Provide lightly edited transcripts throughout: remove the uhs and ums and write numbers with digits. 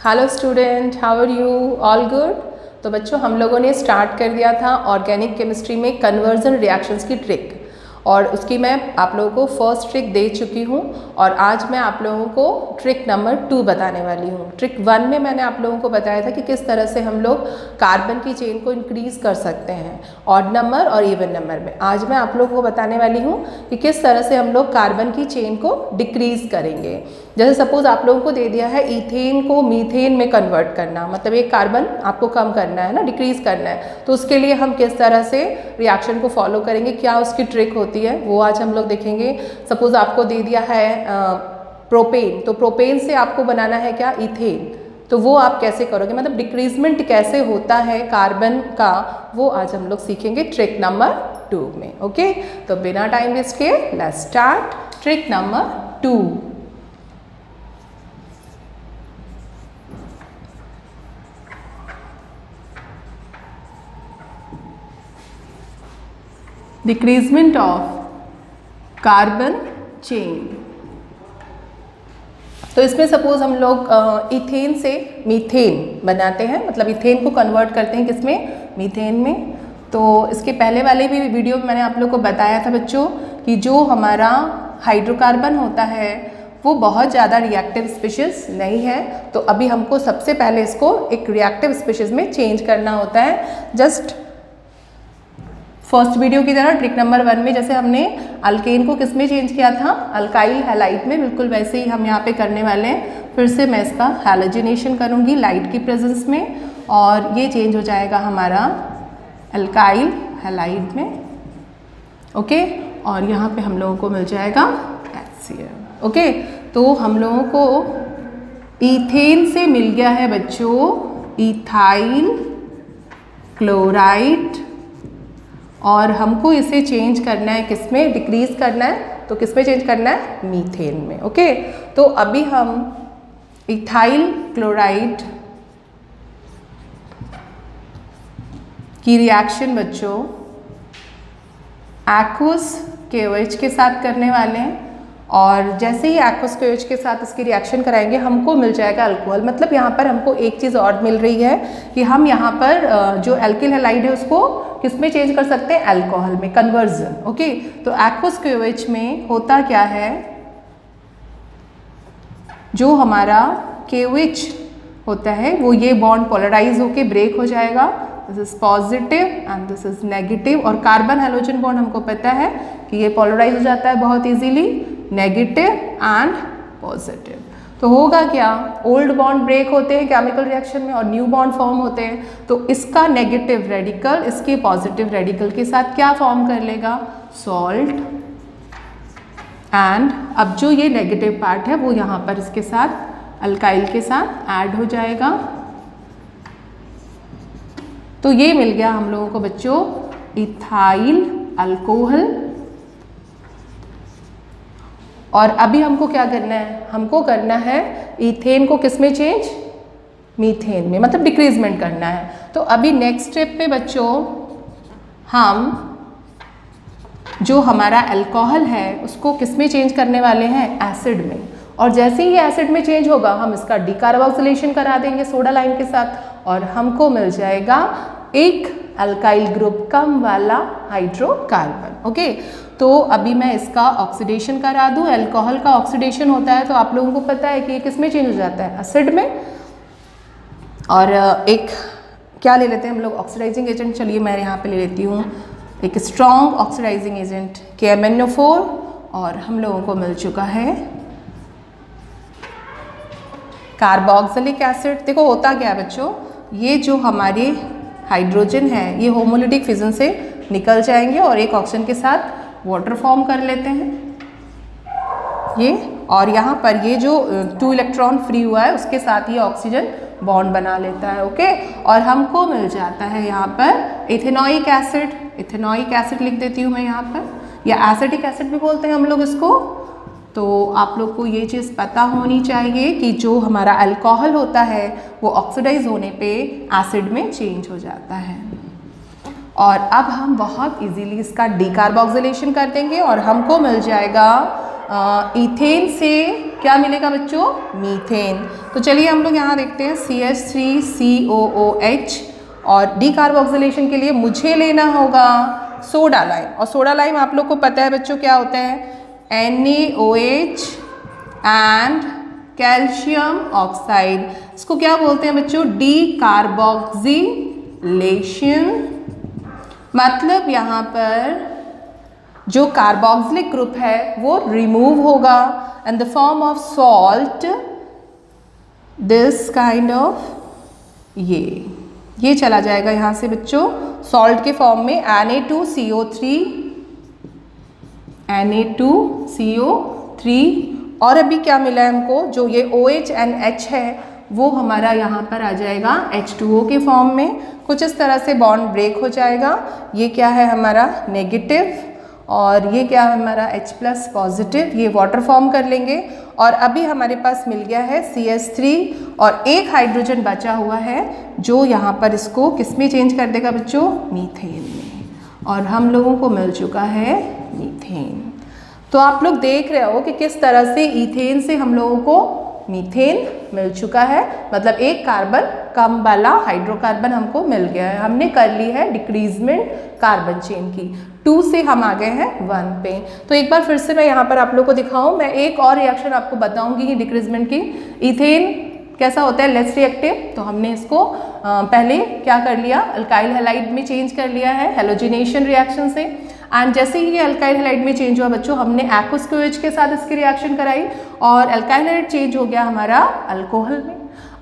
Hello student, how are you? All good? तो बच्चों, हम लोगों ने स्टार्ट कर दिया था ऑर्गेनिक केमिस्ट्री में कन्वर्जन रिएक्शंस की ट्रिक, और उसकी मैं आप लोगों को फर्स्ट ट्रिक दे चुकी हूँ। और आज मैं आप लोगों को ट्रिक नंबर 2 बताने वाली हूँ। ट्रिक 1 में मैंने आप लोगों को बताया था कि किस तरह से हम लोग कार्बन की चेन को इंक्रीज़ कर सकते हैं ऑड नंबर और इवन नंबर में। आज मैं आप लोगों को बताने वाली हूँ कि किस तरह से हम लोग कार्बन की चेन को डिक्रीज़ करेंगे। जैसे सपोज आप लोगों को दे दिया है इथेन को मीथेन में कन्वर्ट करना, मतलब एक कार्बन आपको कम करना है ना, डिक्रीज़ करना है। तो उसके लिए हम किस तरह से रिएक्शन को फॉलो करेंगे, क्या उसकी ट्रिक होती है, वो आज हम लोग देखेंगे। सपोज आपको दे दिया है प्रोपेन, तो प्रोपेन से आपको बनाना है क्या, इथेन। तो वो आप कैसे करोगे, मतलब डिक्रीजमेंट कैसे होता है कार्बन का, वो आज हम लोग सीखेंगे ट्रिक नंबर 2 में। ओके, तो बिना टाइम वेस्ट किए let's start trick number 2। Decreasement of carbon chain. तो इसमें सपोज हम लोग इथेन से मीथेन बनाते हैं, मतलब इथेन को कन्वर्ट करते हैं किसमें, मीथेन में। तो इसके पहले वाले भी वीडियो में मैंने आप लोग को बताया था बच्चों कि जो हमारा हाइड्रोकार्बन होता है वो बहुत ज़्यादा रिएक्टिव स्पीशीज़ नहीं है। तो अभी हमको सबसे पहले इसको एक रिएक्टिव स्पीशीज़ में चेंज करना होता है। जस्ट फर्स्ट वीडियो की तरह ट्रिक नंबर 1 में जैसे हमने अल्केन को किस में चेंज किया था, अल्काइल हैलाइड में, बिल्कुल वैसे ही हम यहाँ पे करने वाले हैं। फिर से मैं इसका हैलोजिनेशन करूँगी लाइट की प्रेजेंस में, और ये चेंज हो जाएगा हमारा अल्काइल हैलाइड में। ओके, और यहाँ पे हम लोगों को मिल जाएगा HCl। ओके, तो हम लोगों को इथेन से मिल गया है बच्चों इथाइल क्लोराइड, और हमको इसे चेंज करना है किसमें, डिक्रीज करना है। तो किसमें चेंज करना है, मीथेन में। ओके, तो अभी हम इथाइल क्लोराइड की रिएक्शन बच्चों एक्वस KOH के साथ करने वाले हैं, और जैसे ही एक्वस KOH के साथ इसकी रिएक्शन कराएंगे हमको मिल जाएगा अल्कोहल। मतलब यहाँ पर हमको एक चीज़ और मिल रही है कि हम यहाँ पर जो एल्किल हैलाइड है उसको किस में चेंज कर सकते हैं, अल्कोहल में, कन्वर्जन। ओके, तो एक्वस KOH में होता क्या है, जो हमारा KOH होता है वो ये बॉन्ड पोलराइज होके ब्रेक हो जाएगा। This is positive and this is negative, और कार्बन हैलोजन बॉन्ड हमको पता है कि ये पोलराइज हो जाता है बहुत इजीली, नेगेटिव एंड पॉजिटिव। तो होगा क्या, ओल्ड बॉन्ड ब्रेक होते हैं केमिकल रिएक्शन में और न्यू बॉन्ड फॉर्म होते हैं। तो इसका नेगेटिव रेडिकल इसके पॉजिटिव रेडिकल के साथ क्या फॉर्म कर लेगा, सॉल्ट। एंड अब जो ये नेगेटिव पार्ट है वो यहाँ पर इसके साथ अल्काइल के साथ ऐड हो जाएगा। तो ये मिल गया हम लोगों को बच्चों इथाइल अल्कोहल। और अभी हमको क्या करना है, हमको करना है इथेन को किस में चेंज, मीथेन में, मतलब डिक्रीजमेंट करना है। तो अभी नेक्स्ट स्टेप पे बच्चों हम जो हमारा अल्कोहल है उसको किस में चेंज करने वाले हैं, एसिड में। और जैसे ही एसिड में चेंज होगा हम इसका डिकार्बोक्सिलेशन करा देंगे सोडा लाइम के साथ, और हमको मिल जाएगा एक अल्काइल ग्रुप कम वाला हाइड्रोकार्बन। ओके, तो अभी मैं इसका ऑक्सीडेशन करा दूं। अल्कोहल का ऑक्सीडेशन होता है तो आप लोगों को पता है कि ये किस में चेंज हो जाता है, एसिड में। और एक क्या ले लेते हैं हम लोग, ऑक्सीडाइजिंग एजेंट। चलिए मैं यहाँ पे ले लेती हूँ एक स्ट्रॉन्ग ऑक्सीडाइजिंग एजेंट KMnO4, और हम लोगों को मिल चुका है कार्बोक्सिलिक एसिड। देखो होता क्या है बच्चों, ये जो हमारे हाइड्रोजन है ये होमोलिटिक फिजन से निकल जाएंगे और एक ऑक्सीजन के साथ वाटर फॉर्म कर लेते हैं ये, और यहाँ पर ये जो 2 इलेक्ट्रॉन फ्री हुआ है उसके साथ ये ऑक्सीजन बॉन्ड बना लेता है। ओके, और हमको मिल जाता है यहाँ पर इथेनॉइक एसिड। इथेनॉइक एसिड लिख देती हूँ मैं यहाँ पर, या एसिटिक एसिड भी बोलते हैं हम लोग इसको। तो आप लोग को ये चीज़ पता होनी चाहिए कि जो हमारा अल्कोहल होता है वो ऑक्सीडाइज होने पे एसिड में चेंज हो जाता है। और अब हम बहुत इजीली इसका डिकार्बोक्सिलेशन कर देंगे और हमको मिल जाएगा इथेन से क्या मिलेगा बच्चों? मीथेन। तो चलिए हम लोग यहाँ देखते हैं CH3COOH और डीकार्बोक्सिलेशन के लिए मुझे लेना होगा सोडा लाइम, और सोडा लाइम आप लोग को पता है बच्चों क्या होता है? NaOH and calcium oxide. इसको क्या बोलते हैं बच्चों? डीकार्बोक्सिलेशन। मतलब यहाँ पर जो कार्बोक्सिलिक ग्रुप है वो रिमूव होगा in the form of salt, this kind of, ये चला जाएगा यहाँ से बच्चों सॉल्ट के फॉर्म में Na2CO3 और अभी क्या मिला है हमको? जो ये OH and H है वो हमारा यहाँ पर आ जाएगा H2O के फॉर्म में। कुछ इस तरह से बॉन्ड ब्रेक हो जाएगा। ये क्या है हमारा? नेगेटिव, और ये क्या है हमारा? H+ positive. ये वाटर फॉर्म कर लेंगे और अभी हमारे पास मिल गया है CH3 और एक हाइड्रोजन बचा हुआ है जो यहाँ पर इसको किस में चेंज कर देगा बच्चों? मीथेन में। और हम लोगों को मिल चुका है मीथेन। तो आप लोग देख रहे हो कि किस तरह से इथेन से हम लोगों को मीथेन मिल चुका है। मतलब एक कार्बन कम वाला हाइड्रोकार्बन हमको मिल गया है। हमने कर ली है डिक्रीजमेंट कार्बन चेन की। 2 से हम आ गए हैं 1 पे। तो एक बार फिर से मैं यहाँ पर आप लोग को दिखाऊं, मैं एक और रिएक्शन आपको बताऊंगी ही डिक्रीजमेंट की। इथेन कैसा होता है? Less reactive. तो हमने इसको पहले क्या कर लिया? अल्काइल हैलाइड में चेंज कर लिया है हेलोजिनेशन रिएक्शन से। एंड जैसे ही ये अल्काइल हैलाइड में चेंज हुआ बच्चों, हमने एक्वस OH के साथ इसकी रिएक्शन कराई और अल्काइल हैलाइड चेंज हो गया हमारा अल्कोहल में।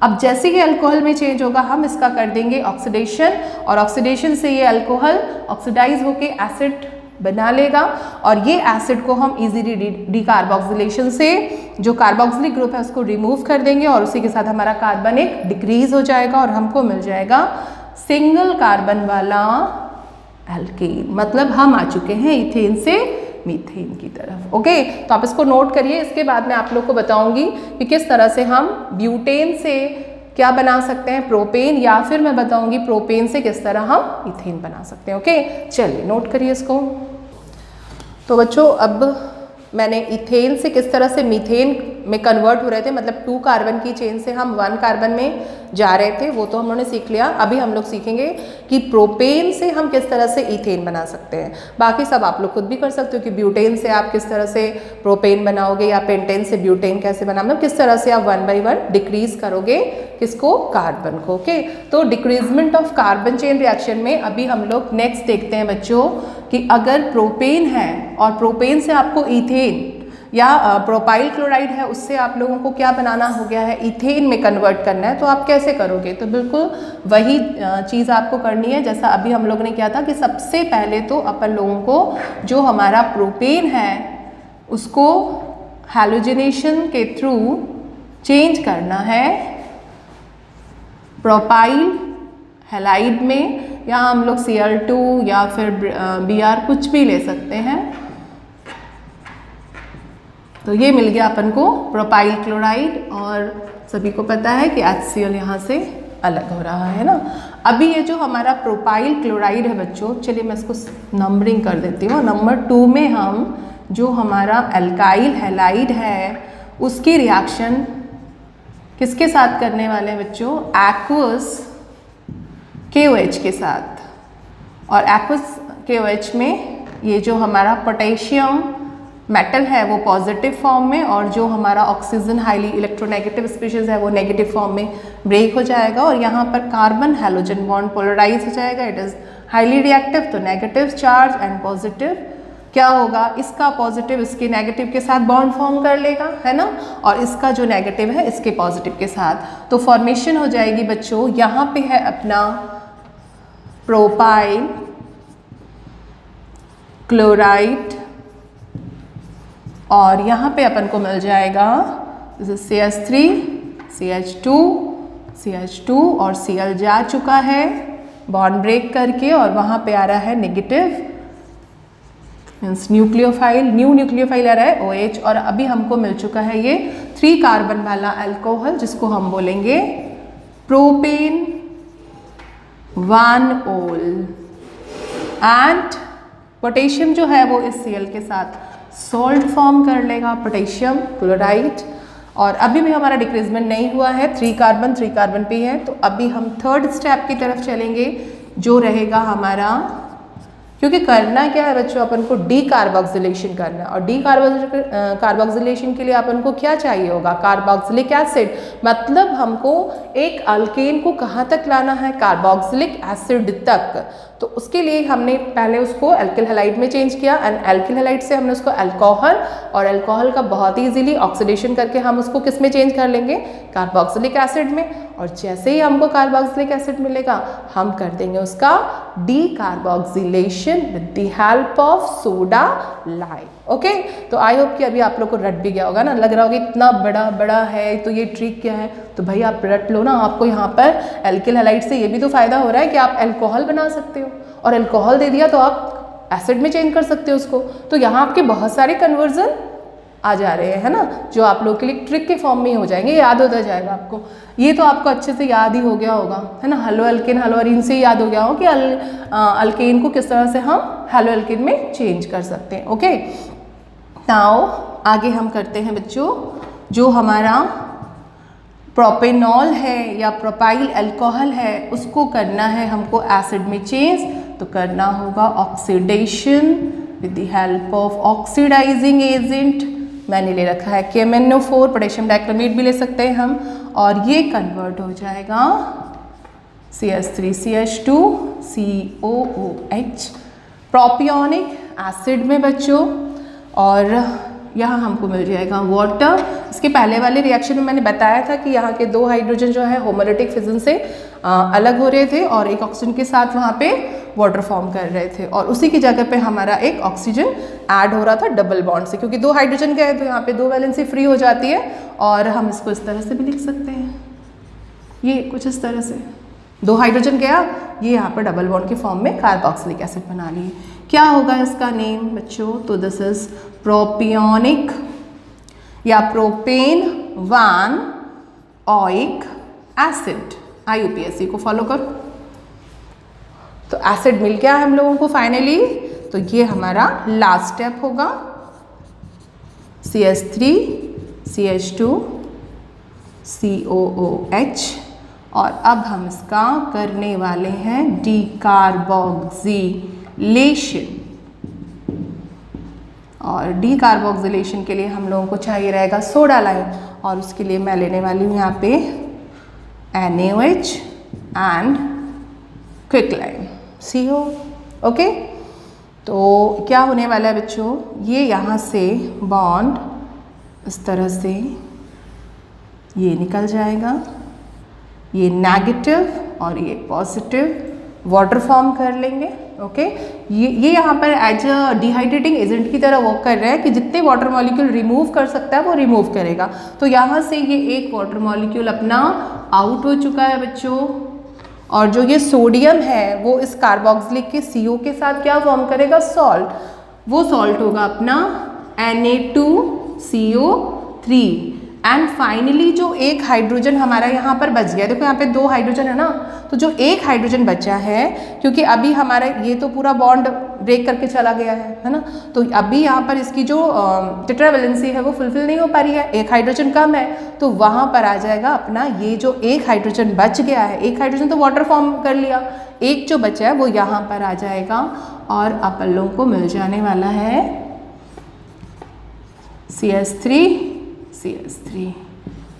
अब जैसे ही अल्कोहल में चेंज होगा हम इसका कर देंगे ऑक्सीडेशन, और ऑक्सीडेशन से ये अल्कोहल ऑक्सीडाइज होके एसिड बना लेगा और ये एसिड को हम इजीली डीकार्बोक्सिलेशन से जो कार्बोक्सिलिक ग्रुप है उसको रिमूव कर देंगे और उसी के साथ हमारा कार्बन एक डिक्रीज हो जाएगा और हमको मिल जाएगा सिंगल कार्बन वाला एल्केन। मतलब हम आ चुके हैं इथेन से मीथेन की तरफ। ओके, तो आप इसको नोट करिए। इसके बाद मैं आप लोग को बताऊंगी कि किस तरह से हम ब्यूटेन से क्या बना सकते हैं? प्रोपेन, या फिर मैं बताऊंगी प्रोपेन से किस तरह हम इथेन बना सकते हैं। ओके, चलिए नोट करिए इसको। तो बच्चों अब मैंने इथेन से किस तरह से मीथेन में कन्वर्ट हो रहे थे, मतलब 2 कार्बन की चेन से हम 1 कार्बन में जा रहे थे, वो तो हम लोगों ने सीख लिया। अभी हम लोग सीखेंगे कि प्रोपेन से हम किस तरह से इथेन बना सकते हैं। बाकी सब आप लोग खुद भी कर सकते हो कि ब्यूटेन से आप किस तरह से प्रोपेन बनाओगे या पेंटेन से ब्यूटेन कैसे बनाओगे, मतलब किस तरह से आप 1 by 1 डिक्रीज करोगे किसको? कार्बन को। ओके, तो decreasement of carbon chain reaction में अभी हम लोग नेक्स्ट देखते हैं बच्चों कि अगर प्रोपेन है और प्रोपेन से आपको इथेन या प्रोपाइल क्लोराइड है उससे आप लोगों को क्या बनाना हो गया है? इथेन में कन्वर्ट करना है, तो आप कैसे करोगे? तो बिल्कुल वही चीज़ आपको करनी है जैसा अभी हम लोग ने किया था कि सबसे पहले तो अपन लोगों को जो हमारा प्रोपेन है उसको हैलोजिनेशन के थ्रू चेंज करना है प्रोपाइल हैलाइड में, या हम लोग Cl2 या फिर Br कुछ भी ले सकते हैं। तो ये मिल गया अपन को प्रोपाइल क्लोराइड और सभी को पता है कि HCl यहाँ से अलग हो रहा है ना। अभी ये जो हमारा प्रोपाइल क्लोराइड है बच्चों, चलिए मैं इसको नंबरिंग कर देती हूँ। नंबर 2 में हम जो हमारा अल्काइल हैलाइड है उसकी रिएक्शन किसके साथ करने वाले हैं बच्चों? एक्वस KOH के साथ। और एक्वस KOH में ये जो हमारा पोटेशियम मेटल है वो पॉजिटिव फॉर्म में और जो हमारा ऑक्सीजन हाईली इलेक्ट्रोनेगेटिव स्पीशीज है वो नेगेटिव फॉर्म में ब्रेक हो जाएगा और यहाँ पर कार्बन हैलोजन बॉन्ड पोलराइज हो जाएगा। इट इज़ हाईली रिएक्टिव, तो नेगेटिव चार्ज एंड पॉजिटिव क्या होगा? इसका पॉजिटिव इसके नेगेटिव के साथ बॉन्ड फॉर्म कर लेगा, है ना, और इसका जो नेगेटिव है इसके पॉजिटिव के साथ। तो फॉर्मेशन हो जाएगी बच्चों, यहाँ पे है अपना प्रोपाइल क्लोराइड और यहाँ पे अपन को मिल जाएगा CH3, CH2, CH2 और Cl जा चुका है बॉन्ड ब्रेक करके और वहाँ पे आ रहा है नेगेटिव मीन्स न्यूक्लियोफाइल, न्यू न्यूक्लियोफाइल आ रहा है OH और अभी हमको मिल चुका है ये 3 कार्बन वाला अल्कोहल जिसको हम बोलेंगे प्रोपेन 1-ol एंड पोटेशियम जो है वो इस Cl के साथ सॉल्ट फॉर्म कर लेगा, पोटेशियम क्लोराइड। और अभी भी हमारा डिक्रीजमेंट नहीं हुआ है, 3 कार्बन पे है। तो अभी हम थर्ड स्टेप की तरफ चलेंगे, जो रहेगा हमारा, क्योंकि करना क्या है बच्चों, अपन को डी कार्बोक्सिलेशन करना है। और डी कार्बोक्सिलेशन के लिए अपन को क्या चाहिए होगा, कार्बोक्सिलिक एसिड। मतलब हमको एक अल्केन को कहाँ तक लाना है, कार्बोक्सिलिक एसिड तक। तो उसके लिए हमने पहले उसको एल्किल हैलाइड में चेंज किया, एंड एल्किल हैलाइड से हमने उसको अल्कोहल, और अल्कोहल का बहुत ही इजीली ऑक्सीडेशन करके हम उसको किस में चेंज कर लेंगे, कार्बोक्सिलिक एसिड में। और जैसे ही हमको कार्बोक्सिलिक एसिड मिलेगा, हम कर देंगे उसका D carboxylation with the help of soda lime. Okay, तो आई होप कि अभी आप लोग को रट भी गया होगा ना, लग रहा होगा इतना बड़ा है तो ये ट्रिक क्या है। तो भाई आप रट लो ना, आपको यहाँ पर एल्किल हैलाइड से ये भी तो फायदा हो रहा है कि आप अल्कोहल बना सकते हो, और अल्कोहल दे दिया तो आप एसिड में चेंज कर सकते हो उसको। तो यहाँ आपके बहुत सारे कन्वर्जन आ जा रहे हैं, है ना, जो आप लोग के लिए ट्रिक के फॉर्म में ही हो जाएंगे, याद होता जाएगा आपको। ये तो आपको अच्छे से याद ही हो गया होगा, है ना, हेलो अल्केन हेलो अरीन से याद हो गया हो कि अल्केन को किस तरह से हम हेलो अल्केन में चेंज कर सकते हैं। ओके, नाउ आगे हम करते हैं बच्चों, जो हमारा प्रोपेनॉल है या प्रोपाइल अल्कोहल है, उसको करना है हमको एसिड में चेंज। तो करना होगा oxidation with the help of oxidising agent. मैंने ले रखा है KMnO4, पोटेशियम डाइक्रोमेट भी ले सकते हैं हम, और ये कन्वर्ट हो जाएगा CH3CH2 COOH प्रोपियोनिक एसिड में बच्चों। और यहाँ हमको मिल जाएगा वाटर। इसके पहले वाले रिएक्शन में मैंने बताया था कि यहाँ के 2 हाइड्रोजन जो है होमोलिटिक फिजन से अलग हो रहे थे, और एक ऑक्सीजन के साथ वहाँ पे वाटर फॉर्म कर रहे थे, और उसी की जगह पे हमारा एक ऑक्सीजन ऐड हो रहा था डबल बॉन्ड से, क्योंकि 2 हाइड्रोजन गए तो यहाँ पे 2 वैलेंसी फ्री हो जाती है। और हम इसको इस तरह से भी लिख सकते हैं, ये कुछ इस तरह से 2 हाइड्रोजन गया, ये यहाँ पर डबल बॉन्ड के फॉर्म में कार्बोक्सिलिक एसिड बना लिए। क्या होगा इसका नेम बच्चों, तो दिस इज प्रोपियोनिक या प्रोपेन 1 ओइक एसिड। IUPAC को फॉलो करो। तो एसिड मिल गया हम लोगों को फाइनली। तो ये हमारा लास्ट स्टेप होगा, CH3 CH2 COOH। और अब हम इसका करने वाले हैं डीकार्बोक्सिलेशन। और डीकार्बोक्सिलेशन के लिए हम लोगों को चाहिए रहेगा सोडा लाइम, और उसके लिए मैं लेने वाली हूँ यहाँ पे NaOH and quick lime CO। Okay, तो क्या होने वाला है बच्चों, ये यहाँ से बॉन्ड इस तरह से ये निकल जाएगा, ये नेगेटिव और ये पॉजिटिव वाटर फॉर्म कर लेंगे। ओके, ये यहाँ पर एज अ डिहाइड्रेटिंग एजेंट की तरह वर्क कर रहा है कि जितने वाटर मॉलिक्यूल रिमूव कर सकता है वो रिमूव करेगा। तो यहाँ से ये एक वाटर मॉलिक्यूल अपना आउट हो चुका है बच्चों, और जो ये सोडियम है वो इस कार्बोक्सिलिक के CO के साथ क्या फॉर्म करेगा, सॉल्ट। वो सॉल्ट होगा अपना Na2CO3। एंड फाइनली जो एक हाइड्रोजन हमारा यहाँ पर बच गया, देखो यहाँ पे 2 हाइड्रोजन है ना, तो जो एक हाइड्रोजन बचा है, क्योंकि अभी हमारा ये तो पूरा बॉन्ड ब्रेक करके चला गया है ना, तो अभी यहाँ पर इसकी जो टेट्रावैलेंसी है वो फुलफिल नहीं हो पा रही है, एक हाइड्रोजन कम है, तो वहाँ पर आ जाएगा अपना ये जो एक हाइड्रोजन बच गया है। एक हाइड्रोजन तो वाटर फॉर्म कर लिया, एक जो बचा है वो यहाँ पर आ जाएगा, और अपन लोगों को मिल जाने वाला है CH3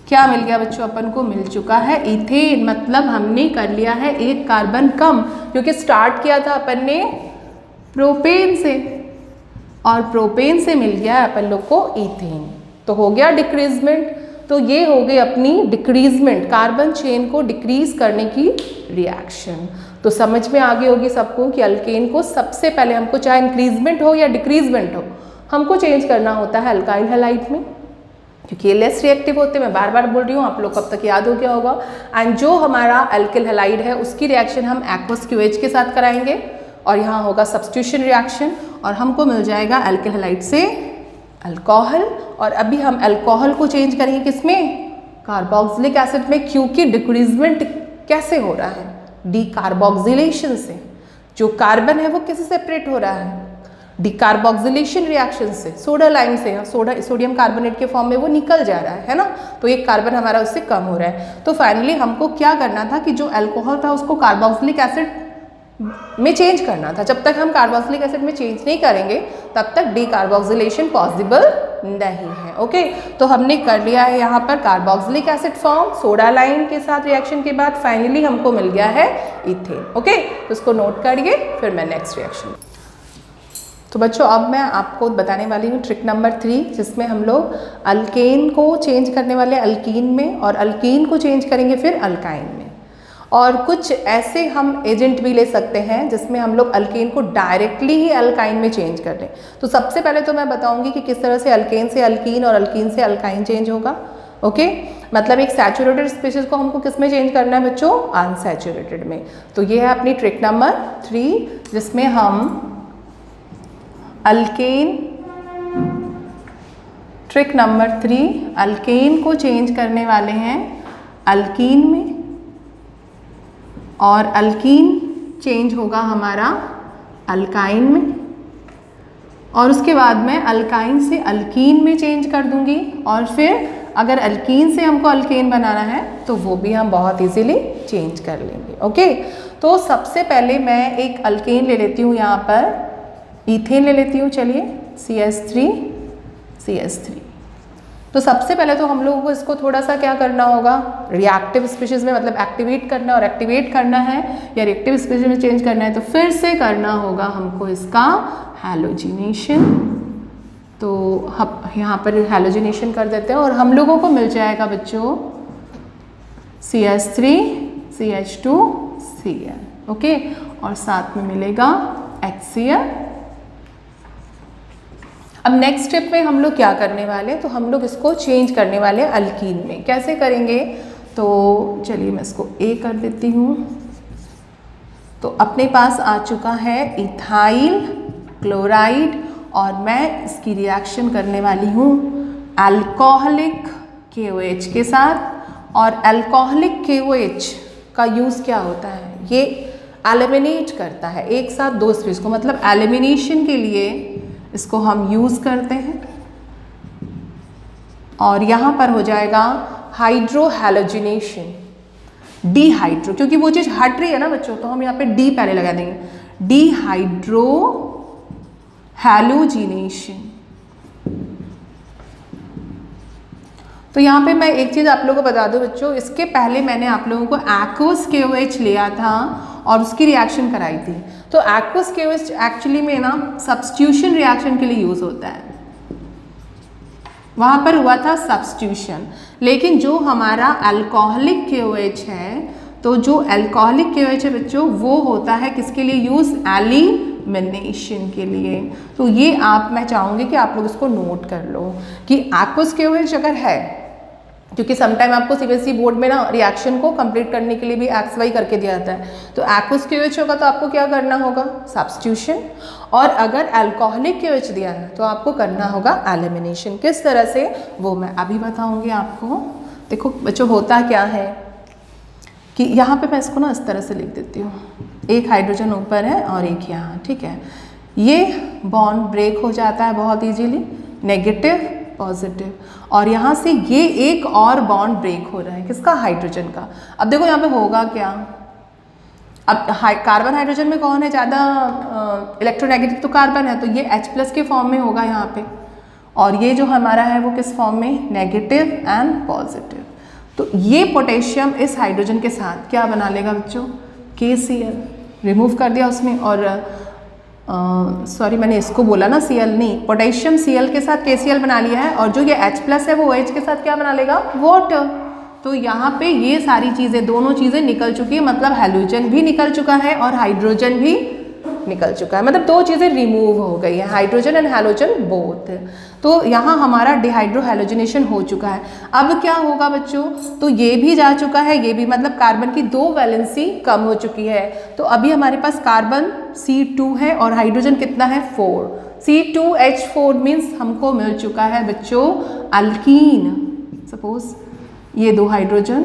क्या मिल गया बच्चों, अपन को मिल चुका है इथेन। मतलब हमने कर लिया है एक कार्बन कम, क्योंकि स्टार्ट किया था अपन ने प्रोपेन से, और प्रोपेन से मिल गया अपन लोग को इथेन। तो हो गया डिक्रीजमेंट। तो ये हो गई अपनी डिक्रीजमेंट, कार्बन चेन को डिक्रीज करने की रिएक्शन। तो समझ में आ गई होगी सबको कि अल्केन को सबसे पहले हमको चाहे इंक्रीजमेंट हो या डिक्रीजमेंट हो, हमको चेंज करना होता है अल्काइल हैलाइड में, क्योंकि ये लेस रिएक्टिव होते हैं। मैं बार बार बोल रही हूँ, आप लोग कब तक याद हो गया होगा। एंड जो हमारा अल्किल हैलाइड है उसकी रिएक्शन हम एक्वस QH के साथ कराएंगे, और यहाँ होगा सब्स्टिट्यूशन रिएक्शन, और हमको मिल जाएगा अल्किल हैलाइड से अल्कोहल। और अभी हम अल्कोहल को चेंज करेंगे किसमें, कार्बोक्सिलिक एसिड में, क्योंकि डिक्रीजमेंट कैसे हो रहा है, डीकार्बोक्सिलेशन से। जो कार्बन है वो किससे सेपरेट हो रहा है, डिकार्बोक्सिलेशन रिएक्शन से सोडा लाइम से सोडियम कार्बोनेट के फॉर्म में वो निकल जा रहा है ना, तो एक कार्बन हमारा उससे कम हो रहा है। तो फाइनली हमको क्या करना था कि जो अल्कोहल था उसको कार्बोक्सिलिक एसिड में चेंज करना था। जब तक हम कार्बोक्सिलिक एसिड में चेंज नहीं करेंगे तब तक डिकार्बोक्सिलेशन पॉसिबल नहीं है। ओके, तो हमने कर लिया है यहाँ पर carboxylic acid form soda lime के साथ रिएक्शन के बाद फाइनली हमको मिल गया है इथेन। ओके, तो इसको नोट करिए, फिर मैं नेक्स्ट रिएक्शन। तो बच्चों अब मैं आपको बताने वाली हूँ ट्रिक नंबर 3, जिसमें हम लोग अल्केन को चेंज करने वाले अल्कीन में और अल्कीन को चेंज करेंगे फिर अल्काइन में। और कुछ ऐसे हम एजेंट भी ले सकते हैं जिसमें हम लोग अल्केन को डायरेक्टली ही अल्काइन में चेंज कर लें। तो सबसे पहले तो मैं बताऊंगी कि किस तरह से अल्केन से अल्कीन और अल्कीन से अल्काइन चेंज होगा। ओके, मतलब एक सैचुरेटेड स्पीशीज को हमको किस में चेंज करना है बच्चों? अनसैचुरेटेड में। तो ये है अपनी ट्रिक नंबर 3, जिसमें हम अल्केन, ट्रिक नंबर 3 अल्केन को चेंज करने वाले हैं अल्कीन में और अल्कीन चेंज होगा हमारा अल्काइन में, और उसके बाद मैं अल्काइन से अल्कीन में चेंज कर दूंगी। और फिर अगर अल्कीन से हमको अल्केन बनाना है तो वो भी हम बहुत इजीली चेंज कर लेंगे। ओके, तो सबसे पहले मैं एक अल्केन ले लेती हूँ, यहाँ पर इथेन ले लेती हूँ। चलिए CH3CH3। तो सबसे पहले तो हम लोगों को इसको थोड़ा सा क्या करना होगा, रिएक्टिव स्पीशीज़ में, मतलब एक्टिवेट करना, और एक्टिवेट करना है या रिएक्टिव स्पीशीज़ में चेंज करना है तो फिर से करना होगा हमको इसका हैलोजिनेशन। तो हम यहाँ पर हैलोजिनेशन कर देते हैं और हम लोगों को मिल जाएगा बच्चों CH3CH2Cl। ओके, और साथ में मिलेगा HCl। अब नेक्स्ट स्टेप में हम लोग क्या करने वाले, तो हम लोग इसको चेंज करने वाले अल्कीन में। कैसे करेंगे, तो चलिए मैं इसको A कर देती हूँ। तो अपने पास आ चुका है इथाइल क्लोराइड और मैं इसकी रिएक्शन करने वाली हूँ अल्कोहलिक KOH के साथ। और अल्कोहलिक KOH का यूज़ क्या होता है, ये एलिमिनेट करता है एक साथ दो स्पीशीज को, मतलब एलिमिनेशन के लिए इसको हम यूज़ करते हैं। और यहाँ पर हो जाएगा हाइड्रो हैलोजिनेशन, डीहाइड्रो, क्योंकि वो चीज़ हट रही है ना बच्चों, तो हम यहाँ पे डी पहले लगा देंगे, डीहाइड्रो हैलोजिनेशन। तो यहाँ पे मैं एक चीज़ आप लोगों को बता दूँ बच्चों, इसके पहले मैंने आप लोगों को एक्वस KOH लिया था और उसकी रिएक्शन कराई थी। तो एक्वस KOH एक्चुअली में ना सब्स्टिट्यूशन रिएक्शन के लिए यूज़ होता है, वहाँ पर हुआ था सब्स्टिट्यूशन। लेकिन जो हमारा अल्कोहलिक KOH है, तो जो अल्कोहलिक KOH है बच्चों वो होता है किसके लिए यूज़, एलिमिनेशन के लिए। तो ये मैं चाहूँगी कि आप लोग इसको नोट कर लो कि एक्वस KOH अगर है, क्योंकि समटाइम आपको CBSE बोर्ड में ना रिएक्शन को कंप्लीट करने के लिए भी XY करके दिया जाता है, तो एक्वस KOH होगा तो आपको क्या करना होगा, सब्स्टिट्यूशन। और अगर अल्कोहलिक KOH दिया है तो आपको करना होगा एलिमिनेशन। किस तरह से वो मैं अभी बताऊंगी आपको। देखो बच्चों होता क्या है कि यहाँ पे मैं इसको ना इस तरह से लिख देती हूँ, एक हाइड्रोजन ऊपर है और एक यहाँ, ठीक है। ये बॉन्ड ब्रेक हो जाता है बहुत ईजीली, नेगेटिव पॉजिटिव, और यहाँ से ये एक और बॉन्ड ब्रेक हो रहा है, किसका, हाइड्रोजन का। अब देखो यहाँ पे होगा क्या, अब कार्बन हाइड्रोजन में कौन है ज़्यादा इलेक्ट्रोनेगेटिव, तो कार्बन है, तो ये H+ के फॉर्म में होगा यहाँ पे, और ये जो हमारा है वो किस फॉर्म में, नेगेटिव एंड पॉजिटिव। तो ये पोटेशियम इस हाइड्रोजन के साथ क्या बना लेगा बच्चों, KCl, रिमूव कर दिया उसमें। और सॉरी मैंने इसको बोला ना Cl नहीं, पोटेशियम Cl के साथ KCl बना लिया है, और जो ये H+ है वो OH के साथ क्या बना लेगा, वाटर। तो यहाँ पे ये सारी चीज़ें, दोनों चीज़ें निकल चुकी है, मतलब हैलोजन भी निकल चुका है और हाइड्रोजन भी निकल चुका है, मतलब दो चीज़ें रिमूव हो गई है, हाइड्रोजन एंड हैलोजन बोथ। तो यहाँ हमारा डिहाइड्रो हैलोजिनेशन हो चुका है। अब क्या होगा बच्चों, तो ये भी जा चुका है, ये भी, मतलब कार्बन की 2 वैलेंसी कम हो चुकी है। तो अभी हमारे पास कार्बन C2 है और हाइड्रोजन कितना है, 4। C2H4 मीन्स हमको मिल चुका है बच्चों अल्कीन। सपोज ये 2 हाइड्रोजन,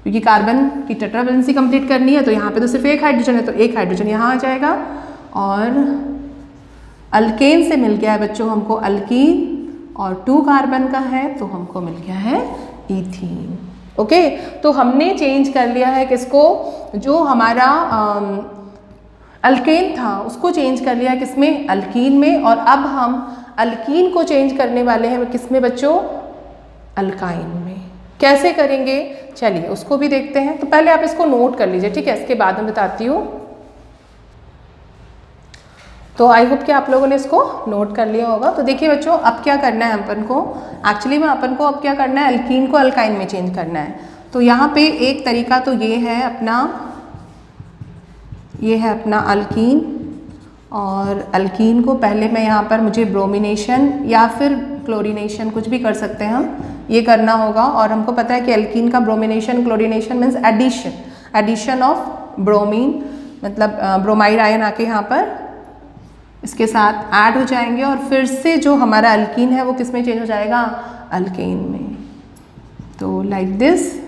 क्योंकि कार्बन की टेट्रा वैलेंसी कंप्लीट करनी है, तो यहाँ पे तो सिर्फ एक हाइड्रोजन है, तो एक हाइड्रोजन यहाँ आ जाएगा, और अल्केन से मिल गया है बच्चों हमको अल्कीन, और 2 कार्बन का है तो हमको मिल गया है इथीन। ओके, तो हमने चेंज कर लिया है किसको, जो हमारा अल्केन था उसको चेंज कर लिया है किसमें, अल्कीन में, और अब हम अल्कीन को चेंज करने वाले हैं किसमें बच्चों, अल्काइन में। कैसे करेंगे चलिए उसको भी देखते हैं। तो पहले आप इसको नोट कर लीजिए, ठीक है, इसके बाद मैं बताती हूँ। तो आई होप कि आप लोगों ने इसको नोट कर लिया होगा। तो देखिए बच्चों, अब क्या करना है अपन को, एक्चुअली में अपन को अब क्या करना है, अल्कीन को अल्काइन में चेंज करना है। तो यहाँ पे एक तरीका तो ये है अपना, ये है अपना अल्कीन, और अल्कीन को पहले मैं यहाँ पर मुझे ब्रोमिनेशन या फिर क्लोरीनेशन कुछ भी कर सकते हैं हम, ये करना होगा। और हमको पता है कि अल्कीन का bromination chlorination means addition of bromine, मतलब ब्रोमाइड आयन आके यहाँ पर इसके साथ ऐड हो जाएंगे, और फिर से जो हमारा अल्कीन है वो किस में चेंज हो जाएगा, अल्केन में। तो लाइक दिस,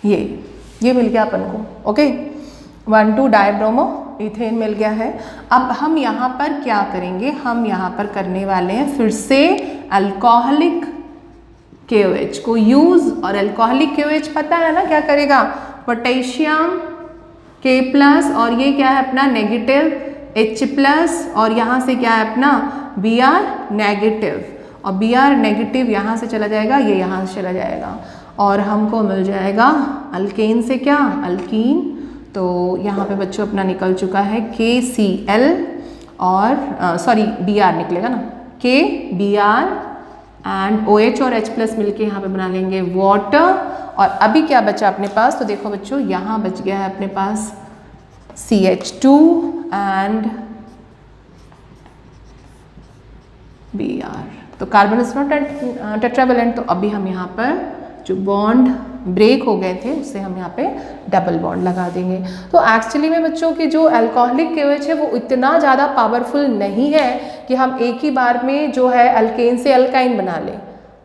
ये मिल गया अपन को। ओके, 1,2 डाइब्रोमो इथेन मिल गया है। अब हम यहाँ पर क्या करेंगे, हम यहाँ पर करने वाले हैं फिर से अल्कोहलिक KOH को यूज, और अल्कोहलिक KOH पता है ना क्या करेगा, पोटेशियम K+, और ये क्या है अपना नेगेटिव H+, और यहाँ से क्या है अपना Br नेगेटिव, और Br नेगेटिव यहाँ से चला जाएगा, ये यहाँ से चला जाएगा, और हमको मिल जाएगा अल्केन से क्या, अल्कीन। तो यहाँ पे बच्चों अपना निकल चुका है KCl, और सॉरी Br निकलेगा ना, Br एंड OH और H+ मिलके यहाँ पे बना लेंगे वाटर। और अभी क्या बचा अपने पास, तो देखो बच्चों यहाँ बच गया है अपने पास CH2 एंड Br। तो कार्बन इज नॉट टेट्रावेलेंट, तो अभी हम यहाँ पर जो बॉन्ड ब्रेक हो गए थे उससे हम यहाँ पे डबल बॉन्ड लगा देंगे। तो एक्चुअली में बच्चों की जो अल्कोहलिक KOH है वो इतना ज़्यादा पावरफुल नहीं है कि हम एक ही बार में जो है अल्केन से अल्काइन बना लें।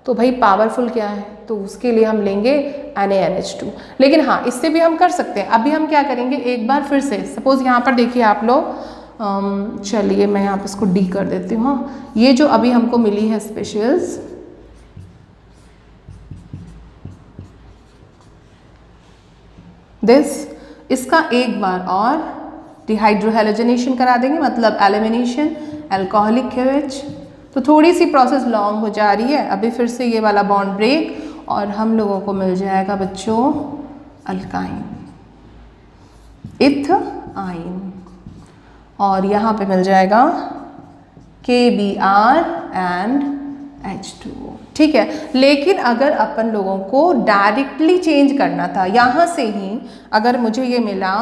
तो भाई पावरफुल क्या है, तो उसके लिए हम लेंगे NaNH2। लेकिन हाँ, इससे भी हम कर सकते हैं। अभी हम क्या करेंगे, एक बार फिर से सपोज यहाँ पर देखिए आप लोग, चलिए मैं यहाँ पर इसको D कर देती हूँ। हाँ, ये जो अभी हमको मिली है स्पेशल्स, इसका एक बार और डिहाइड्रोहेलोजनेशन करा देंगे, मतलब एलिमिनेशन अल्कोहलिक KOH। तो थोड़ी सी प्रोसेस लॉन्ग हो जा रही है। अभी फिर से ये वाला बॉन्ड ब्रेक, और हम लोगों को मिल जाएगा बच्चों अल्काइन, इथ आइन, और यहाँ पे मिल जाएगा KBr एंड H2O। ठीक है, लेकिन अगर अपन लोगों को डायरेक्टली चेंज करना था, यहाँ से ही अगर मुझे ये मिला,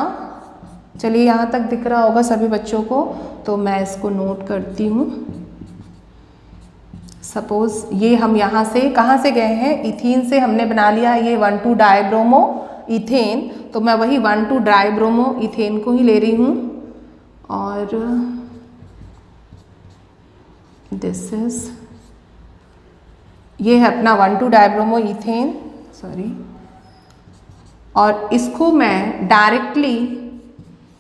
चलिए यहाँ तक दिख रहा होगा सभी बच्चों को, तो मैं इसको नोट करती हूँ। सपोज ये हम यहाँ से कहाँ से गए हैं, इथीन से हमने बना लिया है ये 1,2 डाइब्रोमो इथेन, तो मैं वही 1,2 डाइब्रोमो इथेन को ही ले रही हूँ, और दिस इज, ये है अपना 1,2 डाइब्रोमो इथेन, सॉरी, और इसको मैं डायरेक्टली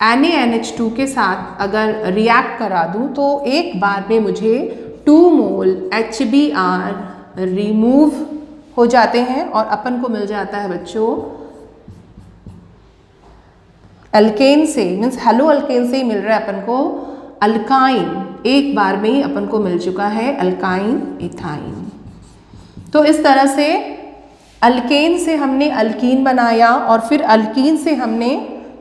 NaNH2 के साथ अगर रिएक्ट करा दूं तो एक बार में मुझे 2 मोल HBr रिमूव हो जाते हैं, और अपन को मिल जाता है बच्चों अल्केन से, मीन्स हेलो अल्केन से ही मिल रहा है अपन को अल्काइन। एक बार में ही अपन को मिल चुका है अल्काइन इथाइन। तो इस तरह से अल्केन से हमने अल्कीन बनाया, और फिर अल्कीन से हमने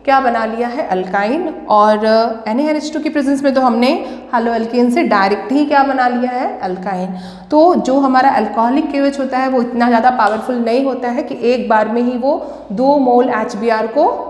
क्या बना लिया है अल्काइन, और NaNH2 की प्रेजेंस में तो हमने हेलो अल्केन से डायरेक्ट ही क्या बना लिया है अल्काइन। तो जो हमारा अल्कोहलिक KOH होता है वो इतना ज़्यादा पावरफुल नहीं होता है कि एक बार में ही वो 2 मोल HBr को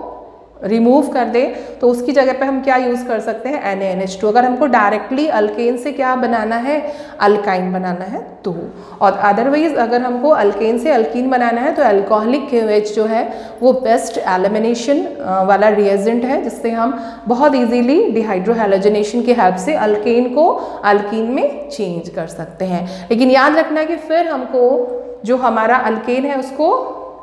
रिमूव कर दे। तो उसकी जगह पे हम क्या यूज़ कर सकते हैं NaNH2, अगर हमको डायरेक्टली अल्केन से क्या बनाना है अल्काइन बनाना है तो। और अदरवाइज अगर हमको अल्केन से अल्कीन बनाना है तो अल्कोहलिक KOH जो है वो बेस्ट एलिमिनेशन वाला रिएजेंट है, जिससे हम बहुत इजीली डिहाइड्रोहेलोजनेशन की हेल्प से अल्केन को अल्कीन में चेंज कर सकते हैं। लेकिन याद रखना कि फिर हमको जो हमारा अल्केन है उसको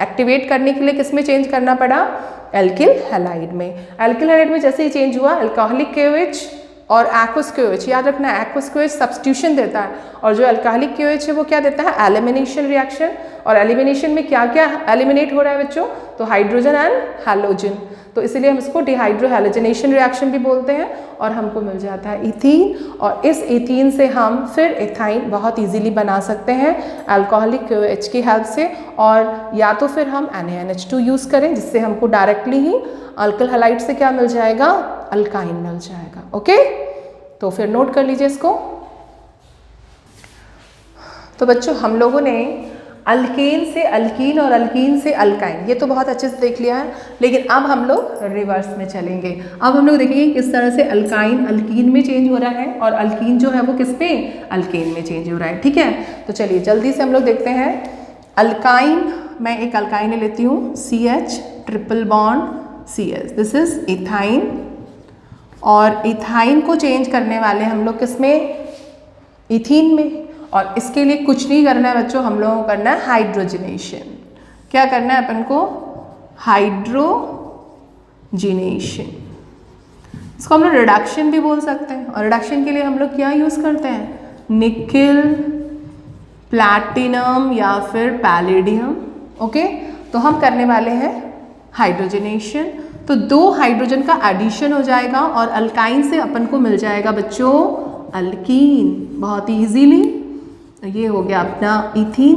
एक्टिवेट करने के लिए किस में चेंज करना पड़ा, एल्किल हैलाइड में। एल्किल हैलाइड में जैसे ही चेंज हुआ अल्कोहलिक KOH और एक्वस KOH, याद रखना एक्वस KOH सब्स्टिट्यूशन देता है और जो अल्कोहलिक KOH है वो क्या देता है, एलिमिनेशन रिएक्शन। और एलिमिनेशन में क्या क्या एलिमिनेट हो रहा है बच्चों, तो हाइड्रोजन एंड हैलोजन, तो इसलिए हम इसको डिहाइड्रोहैलोजनेशन रिएक्शन भी बोलते हैं और हमको मिल जाता है इथीन। और इस इथीन से हम फिर एथाइन बहुत इजीली बना सकते हैं अल्कोहलिक KOH की हेल्प से, और या तो फिर हम NaNH2 यूज़ करें जिससे हमको डायरेक्टली ही अल्किल हैलाइड से क्या मिल जाएगा, अल्काइन मिल जाएगा। ओके, तो फिर नोट कर लीजिए इसको। तो बच्चों हम लोगों ने अल्केन से अल्कीन और अल्कीन से अल्काइन ये तो बहुत अच्छे से देख लिया है, लेकिन अब हम लोग रिवर्स में चलेंगे। अब हम लोग देखेंगे किस तरह से अल्काइन अल्कीन में चेंज हो रहा है और अल्कीन जो है वो किस में, अल्केन में चेंज हो रहा है। ठीक है, तो चलिए जल्दी से हम लोग देखते हैं। अल्काइन, मैं एक अल्काइन लेती हूँ CH triple bond CS, this is ethyne. और इथाइन को चेंज करने वाले हम लोग किस में, इथीन में। और इसके लिए कुछ नहीं करना है बच्चों, हम लोगों को करना है हाइड्रोजनेशन। क्या करना है अपन को, हाइड्रोजनेशन। इसको हम लोग रिडक्शन भी बोल सकते हैं। और रिडक्शन के लिए हम लोग क्या यूज़ करते हैं, निकेल, प्लैटिनम या फिर पैलेडियम। ओके, तो हम करने वाले हैं हाइड्रोजनेशन। तो 2 हाइड्रोजन का एडिशन हो जाएगा और अल्काइन से अपन को मिल जाएगा बच्चों अल्कीन, बहुत ही इजीली। ये हो गया अपना इथीन।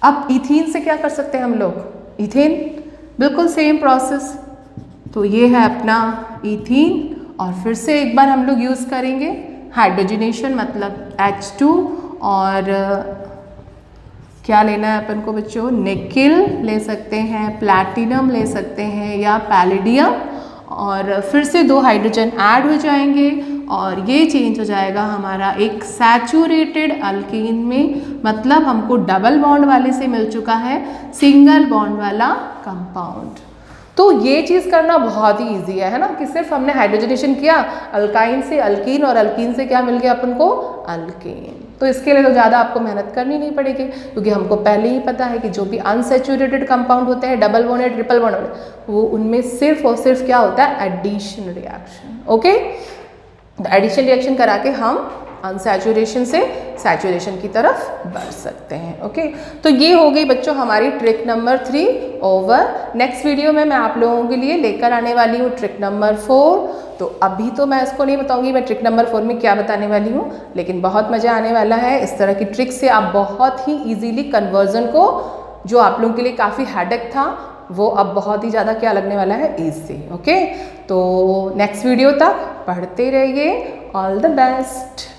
अब इथीन से क्या कर सकते हैं हम लोग, इथेन, बिल्कुल सेम प्रोसेस। तो ये है अपना इथीन और फिर से एक बार हम लोग यूज़ करेंगे हाइड्रोजनेशन, मतलब H2। और क्या लेना है अपन को बच्चों, निकेल ले सकते हैं, प्लैटिनम ले सकते हैं या पैलेडियम। और फिर से 2 हाइड्रोजन ऐड हो जाएंगे और ये चेंज हो जाएगा हमारा एक सैचुरेटेड अल्कीन में, मतलब हमको डबल बॉन्ड वाले से मिल चुका है सिंगल बॉन्ड वाला कंपाउंड। तो ये चीज़ करना बहुत ही ईजी है ना, कि सिर्फ हमने हाइड्रोजनेशन किया अल्काइन से अल्कीन और अल्कीन से क्या मिल गया अपन को, अल्केन। तो इसके लिए तो ज़्यादा आपको मेहनत करनी नहीं पड़ेगी, क्योंकि हमको पहले ही पता है कि जो भी अनसैचुरेटेड कंपाउंड होते हैं, डबल बॉन्डेड, ट्रिपल बॉन्डेड, वो उनमें सिर्फ और सिर्फ क्या होता है, addition reaction. Okay, addition reaction करा के हम अनसैचुरेशन से सैचुरेशन की तरफ बढ़ सकते हैं। ओके, तो ये हो गई बच्चों हमारी trick number 3 over. Next video में मैं आप लोगों के लिए लेकर आने वाली हूँ ट्रिक नंबर 4। तो अभी तो मैं इसको नहीं बताऊंगी मैं ट्रिक नंबर 4 में क्या बताने वाली हूँ, लेकिन बहुत मज़ा आने वाला है। इस तरह की ट्रिक से आप बहुत ही ईजीली कन्वर्जन को, जो आप लोगों के लिए काफ़ी हेडेक था, वो अब बहुत ही ज़्यादा क्या लगने वाला है, ईजी। ओके, तो नेक्स्ट वीडियो तक पढ़ते रहिए। All the best.